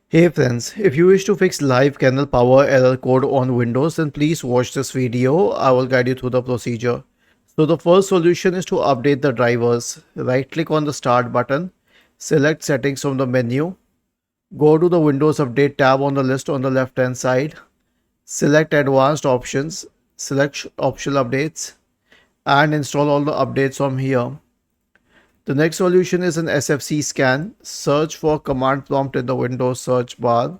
Hey friends, if you wish to fix live kernel power error code on Windows, then please watch this video. I will guide you through the procedure. So the first solution is to update the drivers. Right click on the start button, select settings from the menu, go to the Windows Update tab on the list on the left hand side, select advanced options, select optional updates and install all the updates from here. The next solution is an SFC scan. Search for command prompt in the Windows search bar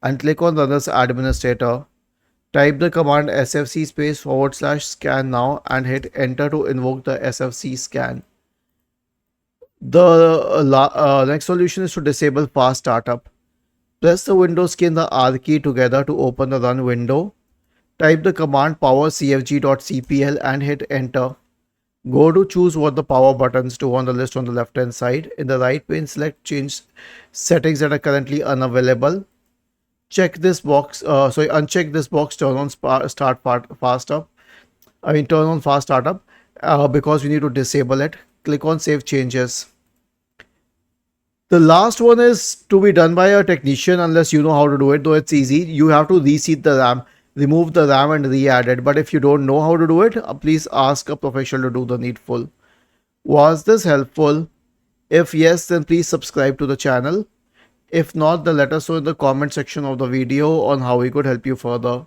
and click on Run as Administrator. Type the command sfc /scan now and hit enter to invoke the SFC scan. The next solution is to disable fast startup. Press the Windows key and the R key together to open the run window. Type the command powercfg.cpl and hit enter. Go to choose what the power buttons do on the list on the left hand side. In the right pane, select change settings that are currently unavailable. Uncheck this box, turn on turn on fast startup because we need to disable it. Click on save changes. The last one is to be done by a technician unless you know how to do it, though it's easy. You have to reseat the RAM, remove the RAM and re-add it. But if you don't know how to do it, please ask a professional to do the needful. Was this helpful? If yes, then please subscribe to the channel. If not, then let us know in the comment section of the video on how we could help you further.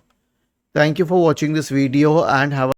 Thank you for watching this video and have a